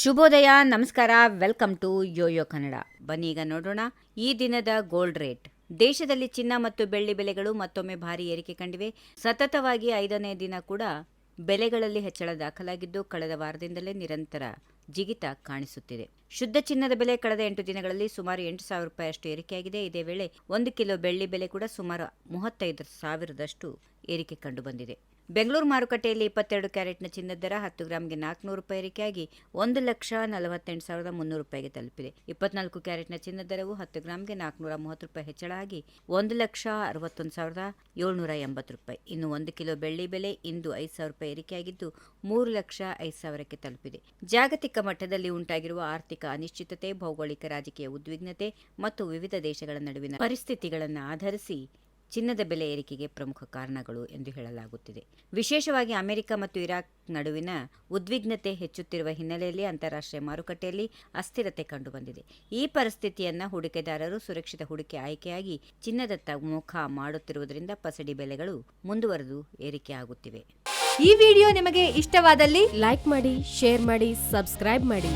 ಶುಭೋದಯ, ನಮಸ್ಕಾರ, welcome to Yoyo Kannada. ಬನ್ನಿ ಈಗ ನೋಡೋಣ ಈ ದಿನದ ಗೋಲ್ಡ್ ರೇಟ್. ದೇಶದಲ್ಲಿ ಚಿನ್ನ ಮತ್ತು ಬೆಳ್ಳಿ ಬೆಲೆಗಳು ಮತ್ತೊಮ್ಮೆ ಭಾರಿ ಏರಿಕೆ ಕಂಡಿವೆ. ಸತತವಾಗಿ 5ನೇ ದಿನ ಕೂಡ ಬೆಲೆಗಳಲ್ಲಿ ಹೆಚ್ಚಳ ದಾಖಲಾಗಿದ್ದು, ಕಳೆದ ವಾರದಿಂದಲೇ ನಿರಂತರ ಜಿಗಿತ ಕಾಣಿಸುತ್ತಿದೆ. ಶುದ್ಧ ಚಿನ್ನದ ಬೆಲೆ ಕಳೆದ 8 ದಿನಗಳಲ್ಲಿ ಸುಮಾರು 8,000 ರೂಪಾಯಿಯಷ್ಟು ಏರಿಕೆಯಾಗಿದೆ. ಇದೇ ವೇಳೆ 1 ಕಿಲೋ ಬೆಳ್ಳಿ ಬೆಲೆ ಕೂಡ ಸುಮಾರು 35,000ದಷ್ಟು ಏರಿಕೆ ಕಂಡುಬಂದಿದೆ. ಬೆಂಗಳೂರು ಮಾರುಕಟ್ಟೆಯಲ್ಲಿ 22 ಕ್ಯಾರೆಟ್ನ ಚಿನ್ನದ ದರ 10 ಗ್ರಾಂಗೆ 400 ರೂಪಾಯಿ ಏರಿಕೆಯಾಗಿ 1,48,300 ರೂಪಾಯಿಗೆ ತಲುಪಿದೆ. 24 ಕ್ಯಾರೆಟ್ನ ಚಿನ್ನದ ದರವು 10 ಗ್ರಾಂಗೆ 430 ರೂಪಾಯಿ ಹೆಚ್ಚಳ ಆಗಿ 1,61,780 ರೂಪಾಯಿ. ಇನ್ನು 1 ಕಿಲೋ ಬೆಳ್ಳಿ ಬೆಲೆ ಇಂದು 5,000 ರೂಪಾಯಿ ಏರಿಕೆಯಾಗಿದ್ದು 3,05,000ಕ್ಕೆ ತಲುಪಿದೆ. ಜಾಗತಿಕ ಮಟ್ಟದಲ್ಲಿ ಉಂಟಾಗಿರುವ ಆರ್ಥಿಕ ಅನಿಶ್ಚಿತತೆ, ಭೌಗೋಳಿಕ ರಾಜಕೀಯ ಉದ್ವಿಗ್ನತೆ ಮತ್ತು ವಿವಿಧ ದೇಶಗಳ ನಡುವಿನ ಪರಿಸ್ಥಿತಿಗಳನ್ನು ಆಧರಿಸಿ ಚಿನ್ನದ ಬೆಲೆ ಏರಿಕೆಗೆ ಪ್ರಮುಖ ಕಾರಣಗಳು ಎಂದು ಹೇಳಲಾಗುತ್ತಿದೆ. ವಿಶೇಷವಾಗಿ ಅಮೆರಿಕ ಮತ್ತು ಇರಾಕ್ ನಡುವಿನ ಉದ್ವಿಗ್ನತೆ ಹೆಚ್ಚುತ್ತಿರುವ ಹಿನ್ನೆಲೆಯಲ್ಲಿ ಅಂತಾರಾಷ್ಟ್ರೀಯ ಮಾರುಕಟ್ಟೆಯಲ್ಲಿ ಅಸ್ಥಿರತೆ ಕಂಡುಬಂದಿದೆ. ಈ ಪರಿಸ್ಥಿತಿಯನ್ನು ಹೂಡಿಕೆದಾರರು ಸುರಕ್ಷಿತ ಹೂಡಿಕೆ ಆಯ್ಕೆಯಾಗಿ ಚಿನ್ನದತ್ತ ಮುಖ ಮಾಡುತ್ತಿರುವುದರಿಂದ ಪಸಡಿ ಬೆಲೆಗಳು ಮುಂದುವರೆದು ಏರಿಕೆಯಾಗುತ್ತಿವೆ. ಈ ವಿಡಿಯೋ ನಿಮಗೆ ಇಷ್ಟವಾದಲ್ಲಿ ಲೈಕ್ ಮಾಡಿ, ಶೇರ್ ಮಾಡಿ, ಸಬ್ಸ್ಕ್ರೈಬ್ ಮಾಡಿ.